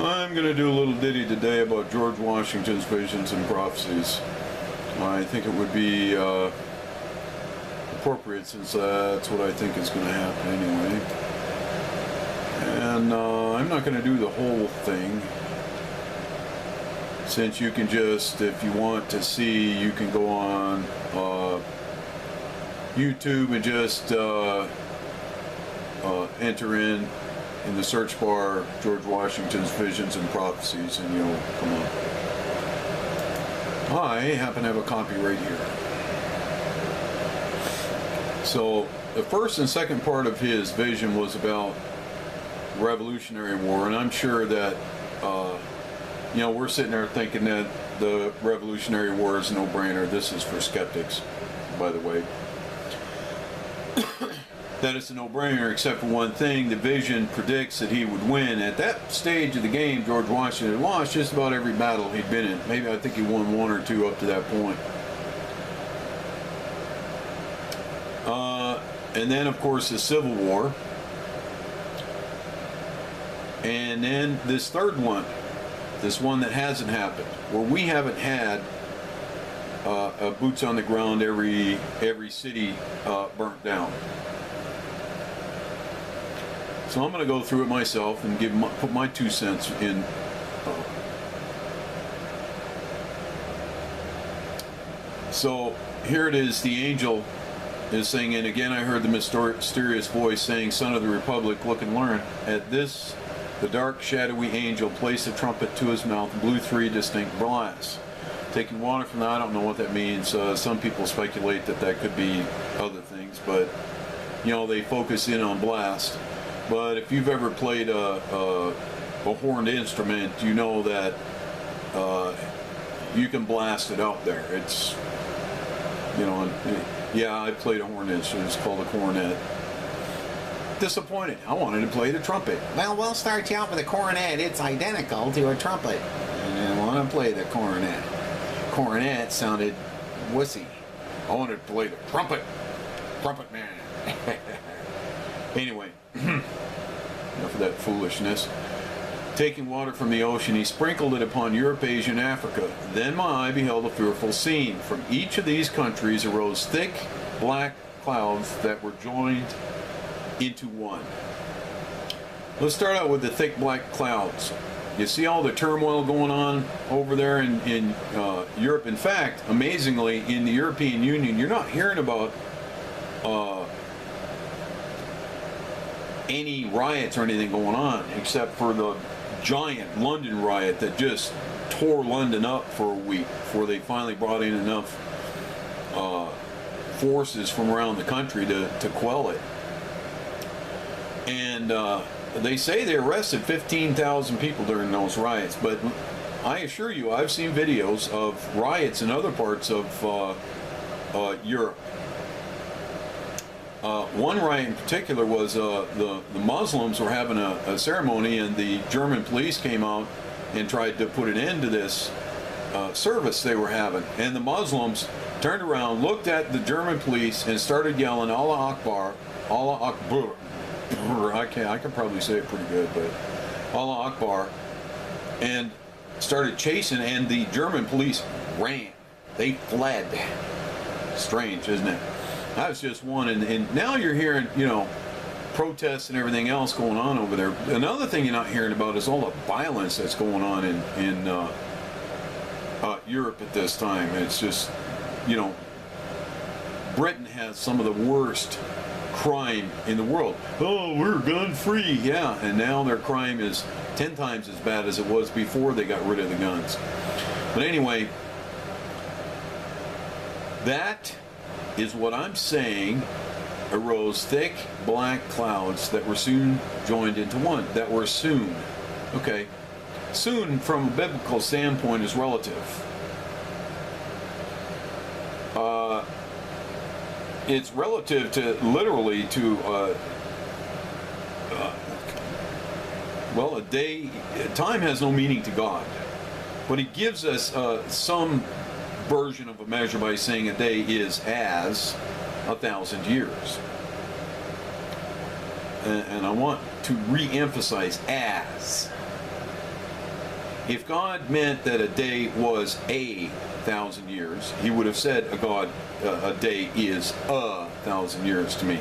I'm going to do a little ditty today about George Washington's visions and prophecies. I think it would be appropriate, since that's what I think is going to happen anyway. And I'm not going to do the whole thing, since you can just, if you want to see, you can go on YouTube and just enter in the search bar George Washington's visions and prophecies, and you'll come up. I happen to have a copy right here. So the first and second part of his vision was about Revolutionary War, and I'm sure that we're sitting there thinking that the Revolutionary War is a no-brainer. This is for skeptics, by the way. That it's a no-brainer, except for one thing. The vision predicts that he would win. At that stage of the game, George Washington lost just about every battle he'd been in. Maybe I think he won one or two up to that point. And then, of course, the Civil War. And then this third one, this one that hasn't happened, where we haven't had boots on the ground, every city burnt down. So I'm going to go through it myself and put my 2 cents in. So here it is. The angel is saying, and again I heard the mysterious voice saying, "Son of the Republic, look and learn." At this, the dark, shadowy angel placed a trumpet to his mouth and blew 3 distinct blasts. Taking water from that, I don't know what that means. Some people speculate that that could be other things, but they focus in on blast. But if you've ever played a horned instrument, you know that you can blast it out there. It's, yeah, I played a horned instrument. It's called a cornet. Disappointed. I wanted to play the trumpet. Well, we'll start you out with a cornet. It's identical to a trumpet. And I want to play the cornet. Cornet sounded wussy. I wanted to play the trumpet. Trumpet man. Anyway. Enough of that foolishness. Taking water from the ocean, he sprinkled it upon Europe, Asia, and Africa. Then my eye beheld a fearful scene. From each of these countries arose thick, black clouds that were joined into one. Let's start out with the thick, black clouds. You see all the turmoil going on over there in Europe. In fact, amazingly, in the European Union, you're not hearing about any riots or anything going on, except for the giant London riot that just tore London up for a week before they finally brought in enough forces from around the country to quell it. And they say they arrested 15,000 people during those riots, but I assure you, I've seen videos of riots in other parts of Europe. One riot in particular was the Muslims were having a ceremony, and the German police came out and tried to put an end to this service they were having. And the Muslims turned around, looked at the German police, and started yelling, "Allah Akbar, Allah Akbar." I can probably say it pretty good, but Allah Akbar, and started chasing, and the German police ran. They fled. Strange, isn't it? That was just one, and now you're hearing, protests and everything else going on over there. Another thing you're not hearing about is all the violence that's going on in Europe at this time. It's just, Britain has some of the worst crime in the world. Oh, we're gun-free, yeah, and now their crime is 10 times as bad as it was before they got rid of the guns. But anyway, that is what I'm saying. Arose thick black clouds that were soon joined into one. That were soon. Okay. Soon, from a biblical standpoint, is relative. It's relative to, literally, to, a day. Time has no meaning to God. But He gives us some version of a measure by saying a day is as 1,000 years. And I want to re-emphasize as. If God meant that a day was 1,000 years, he would have said a day is 1,000 years to me,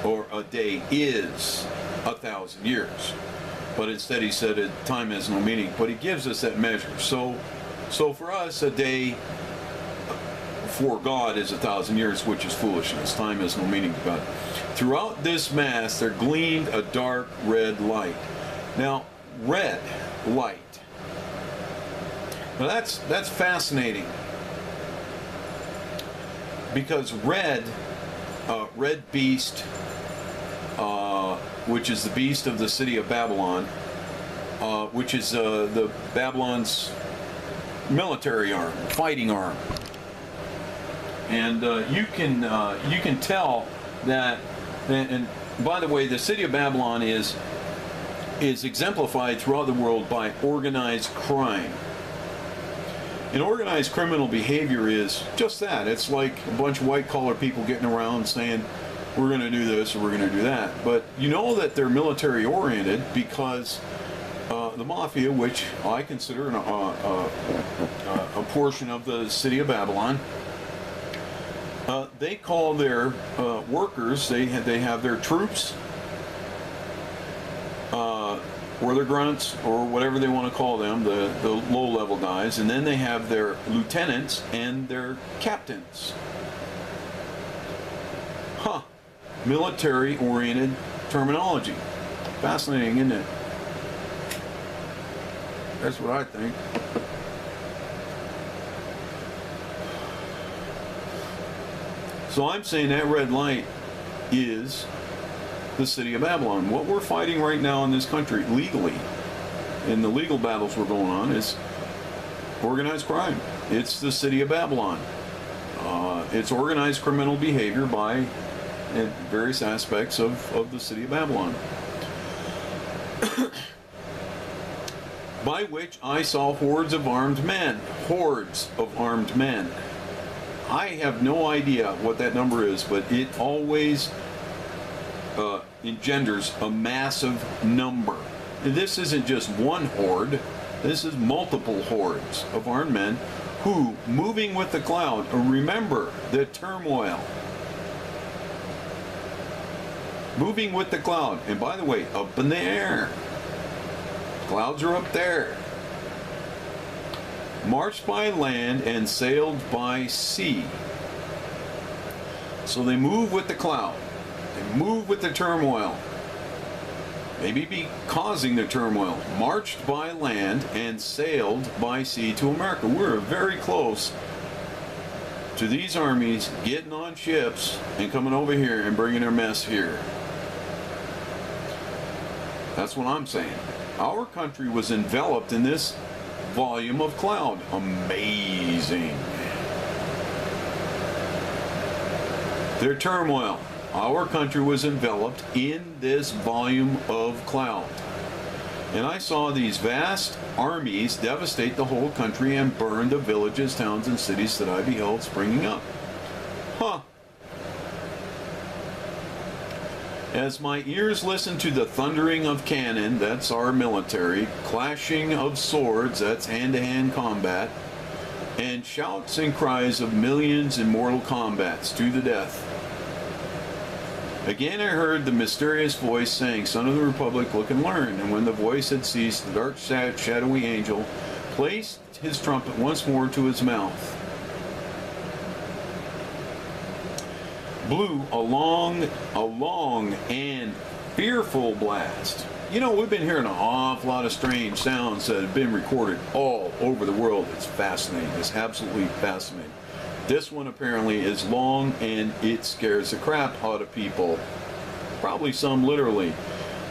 or a day is 1,000 years. But instead he said time has no meaning. But he gives us that measure. So for us, a day for God is 1,000 years, which is foolishness. Time has no meaning to God. Throughout this mass there gleamed a dark red light. Now, red light. Now that's fascinating, because red beast, which is the beast of the city of Babylon, which is the Babylon's military arm, fighting arm, and you can tell that. And by the way, the city of Babylon is exemplified throughout the world by organized crime. And organized criminal behavior is just that. It's like a bunch of white-collar people getting around saying, we're going to do this or we're going to do that. But you know that they're military-oriented because the mafia, which I consider a portion of the city of Babylon, they call their workers, they have their troops, or their grunts, or whatever they want to call them, the low-level guys, and then they have their lieutenants and their captains. Huh. Military-oriented terminology. Fascinating, isn't it? That's what I think. So I'm saying that red light is the city of Babylon. What we're fighting right now in this country, legally, in the legal battles we're going on, is organized crime. It's the city of Babylon. It's organized criminal behavior by various aspects of the city of Babylon. By which I saw hordes of armed men. Hordes of armed men. I have no idea what that number is, but it always engenders a massive number. And this isn't just one horde, this is multiple hordes of armed men who, moving with the cloud, remember the turmoil. Moving with the cloud, and by the way, up in the air. Clouds are up there. Marched by land and sailed by sea. So they move with the cloud. They move with the turmoil. Maybe be causing the turmoil. Marched by land and sailed by sea to America. We're very close to these armies getting on ships and coming over here and bringing their mess here. That's what I'm saying. Our country was enveloped in this volume of cloud. Amazing. Their turmoil. Our country was enveloped in this volume of cloud. And I saw these vast armies devastate the whole country and burn the villages, towns, and cities that I beheld springing up. Huh. As my ears listened to the thundering of cannon, that's our military, clashing of swords, that's hand-to-hand combat, and shouts and cries of millions in mortal combats to the death. Again I heard the mysterious voice saying, Son of the Republic, look and learn. And when the voice had ceased, the dark, shadowy angel placed his trumpet once more to his mouth, blew a long and fearful blast. You know, we've been hearing an awful lot of strange sounds that have been recorded all over the world. It's fascinating. It's absolutely fascinating. This one apparently is long and it scares the crap out of people. Probably some literally.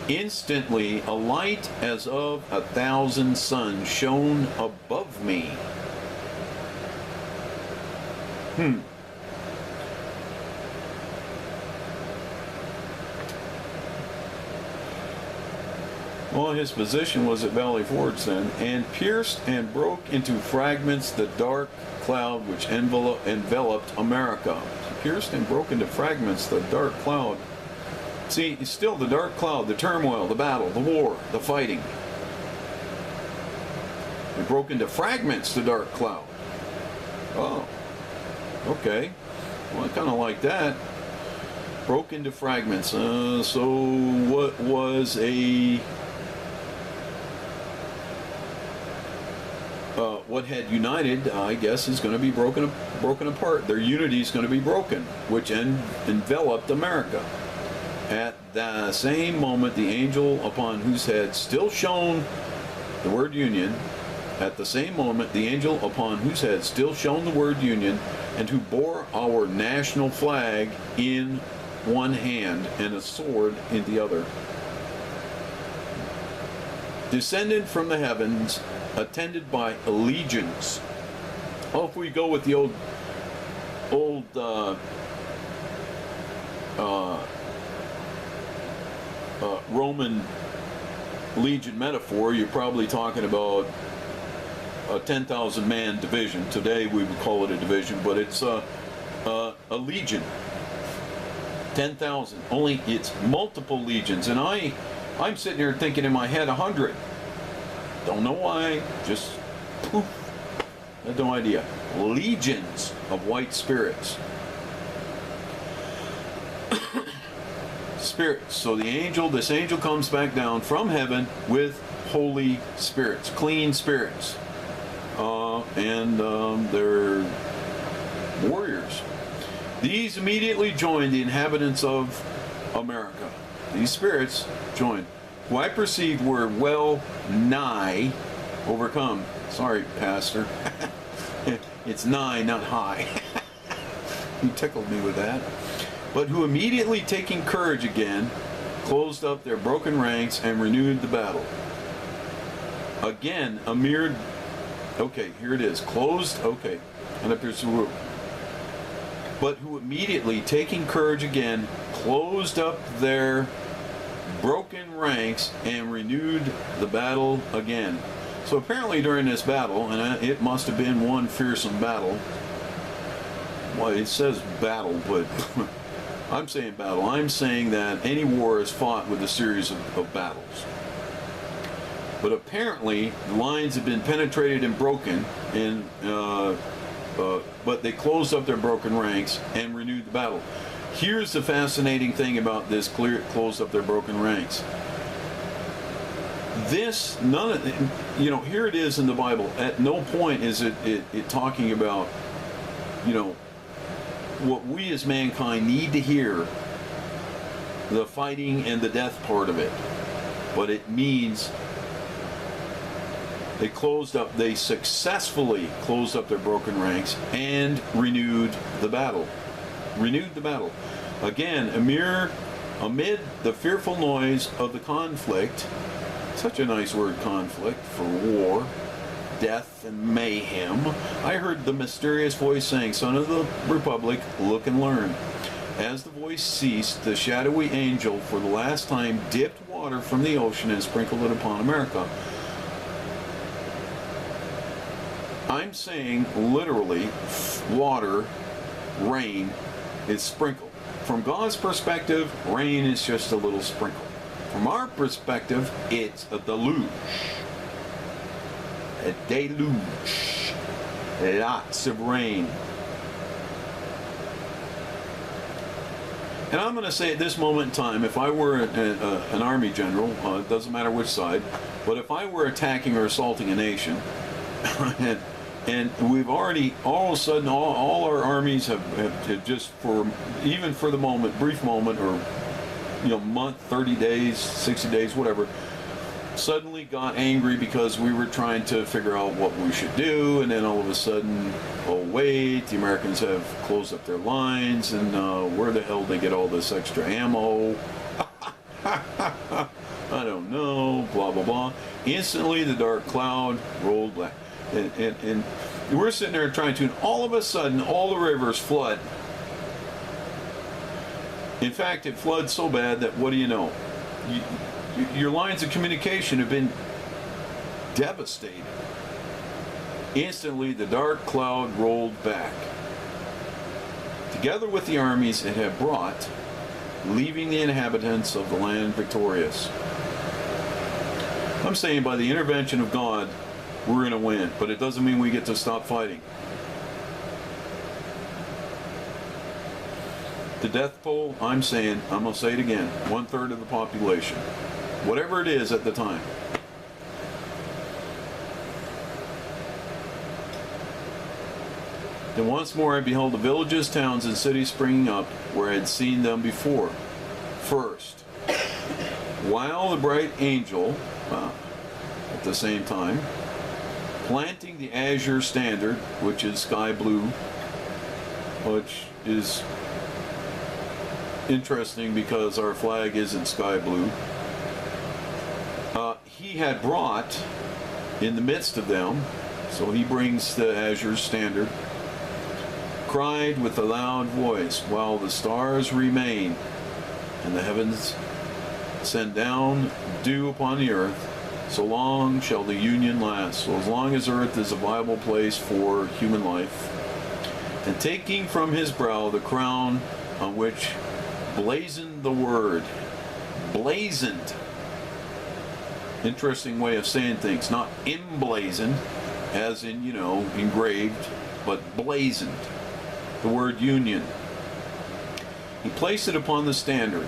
Instantly, a light as of 1,000 suns shone above me. Well, his position was at Valley Forge then, and pierced and broke into fragments the dark cloud which enveloped America. Pierced and broke into fragments the dark cloud. See, it's still the dark cloud, the turmoil, the battle, the war, the fighting. It broke into fragments, the dark cloud. Oh, okay. Well, I kind of like that. Broke into fragments. So what was what had united, I guess, is going to be broken apart. Their unity is going to be broken, which enveloped America. At the same moment, the angel upon whose head still shone the word union, at the same moment, the angel upon whose head still shone the word union, and who bore our national flag in one hand and a sword in the other, descended from the heavens, attended by legions. Oh, if we go with the old Roman legion metaphor, you're probably talking about a 10,000 man division. Today we would call it a division, but it's a legion. 10,000. Only it's multiple legions, and I'm sitting here thinking in my head 100. Don't know why. Just poof. I have no idea. Legions of white spirits. Spirits. So this angel comes back down from heaven with holy spirits, clean spirits, and they're warriors. These immediately joined the inhabitants of America. These spirits joined, who I perceived were well nigh overcome. Sorry, Pastor. It's nigh, not high. You tickled me with that. But who immediately taking courage again, closed up their broken ranks and renewed the battle. Again, a mere, okay, here it is, closed, okay, and up there's the rule. But who immediately taking courage again, closed up their broken ranks and renewed the battle again. So apparently during this battle, and it must have been one fearsome battle. Well, it says battle, but I'm saying battle. I'm saying that any war is fought with a series of battles. But apparently the lines have been penetrated and broken, and but they closed up their broken ranks and renewed the battle. Here's the fascinating thing about this closed up their broken ranks. This, none of, here it is in the Bible. At no point is it talking about, what we as mankind need to hear, the fighting and the death part of it. But it means they successfully closed up their broken ranks and renewed the battle. Again, amid the fearful noise of the conflict, such a nice word, conflict, for war, death, and mayhem, I heard the mysterious voice saying, "Son of the Republic, look and learn." As the voice ceased, the shadowy angel for the last time dipped water from the ocean and sprinkled it upon America. I'm saying literally, water, rain, is sprinkled. From God's perspective, rain is just a little sprinkle. From our perspective, it's a deluge. A deluge. Lots of rain. And I'm going to say at this moment in time, if I were an army general, it doesn't matter which side, but if I were attacking or assaulting a nation, and we've already, all of a sudden, all our armies have just, even for the moment, brief moment, or month, 30 days, 60 days, whatever, suddenly got angry because we were trying to figure out what we should do, and then all of a sudden, oh wait, the Americans have closed up their lines, and where the hell did they get all this extra ammo? I don't know, blah blah blah. Instantly the dark cloud rolled back, and we're sitting there trying to, and all of a sudden all the rivers flood. In fact, it floods so bad that, what do you know? Your lines of communication have been devastated. Instantly, the dark cloud rolled back. Together with the armies it had brought, leaving the inhabitants of the land victorious. I'm saying by the intervention of God, we're going to win. But it doesn't mean we get to stop fighting. The death toll, I'm saying, I'm going to say it again, 1/3 of the population. Whatever it is at the time. Then once more I beheld the villages, towns, and cities springing up where I had seen them before. First, while the bright angel, at the same time, planting the azure standard, which is sky blue, which is interesting because our flag isn't sky blue. He had brought in the midst of them, so he brings the azure standard, cried with a loud voice, while the stars remain and the heavens send down dew upon the earth, so long shall the union last. So as long as earth is a viable place for human life. And taking from his brow the crown on which blazoned the word. Blazoned. Interesting way of saying things. Not emblazoned, as in, you know, engraved, but blazoned. The word union. He placed it upon the standard.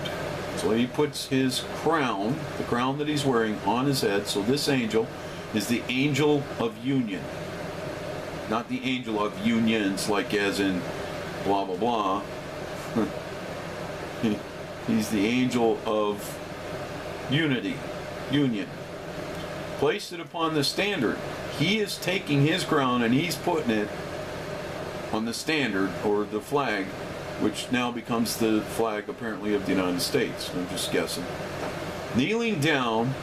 So he puts his crown, the crown that he's wearing, on his head. So this angel is the angel of union. Not the angel of unions, like as in blah, blah, blah. He's the angel of unity, union. Placed it upon the standard. He is taking his crown and he's putting it on the standard, or the flag, which now becomes the flag apparently of the United States. I'm just guessing. Kneeling down,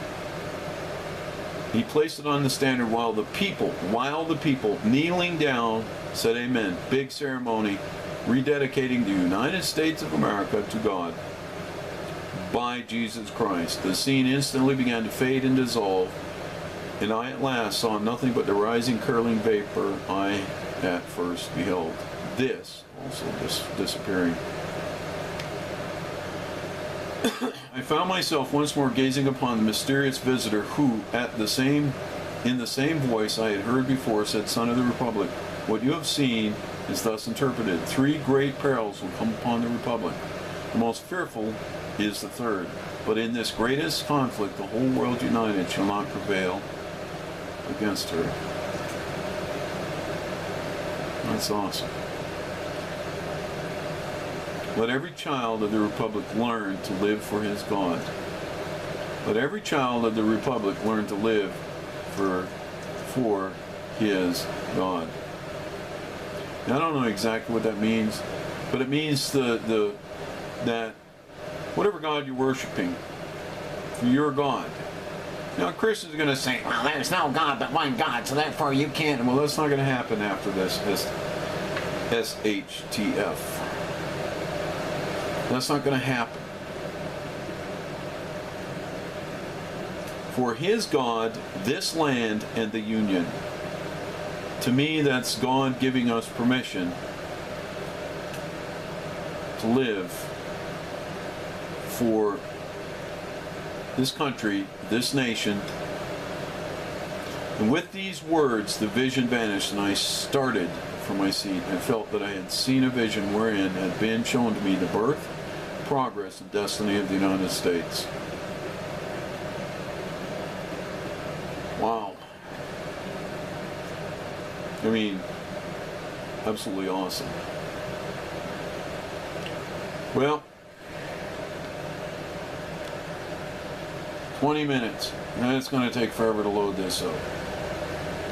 he placed it on the standard while the people kneeling down said amen. Big ceremony rededicating the United States of America to God by Jesus Christ. The scene instantly began to fade and dissolve, and I at last saw nothing but the rising curling vapor I at first beheld. This also disappearing. I found myself once more gazing upon the mysterious visitor who, in the same voice I had heard before, said, Son of the Republic, what you have seen is thus interpreted. 3 great perils will come upon the Republic. The most fearful is the third. But in this greatest conflict, the whole world united shall not prevail against her. That's awesome. Let every child of the Republic learn to live for his God. Let every child of the Republic learn to live for his God. Now, I don't know exactly what that means, but it means that whatever God you're worshiping, for your God. Now, Christians are going to say, well, there's no God but one God, so therefore you can't. Well, that's not going to happen after this SHTF. That's not going to happen. For his God, this land and the Union. To me, that's God giving us permission to live for this country, this nation. And with these words, the vision vanished, and I started from my seat. I felt that I had seen a vision wherein had been shown to me the birth, progress, and destiny of the United States. Wow. I mean, absolutely awesome. Well, 20 minutes, and it's going to take forever to load this up.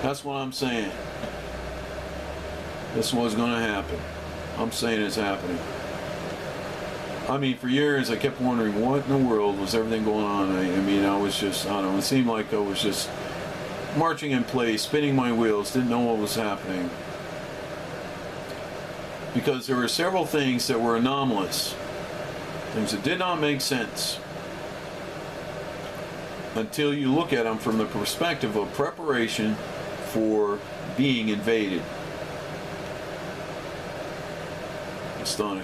That's what I'm saying. This was going to happen. I'm saying it's happening. I mean, for years I kept wondering what in the world was everything going on. I mean, I was just, I don't know, it seemed like I was just marching in place, spinning my wheels, didn't know what was happening. Because there were several things that were anomalous, things that did not make sense, until you look at them from the perspective of preparation for being invaded. Astonishing.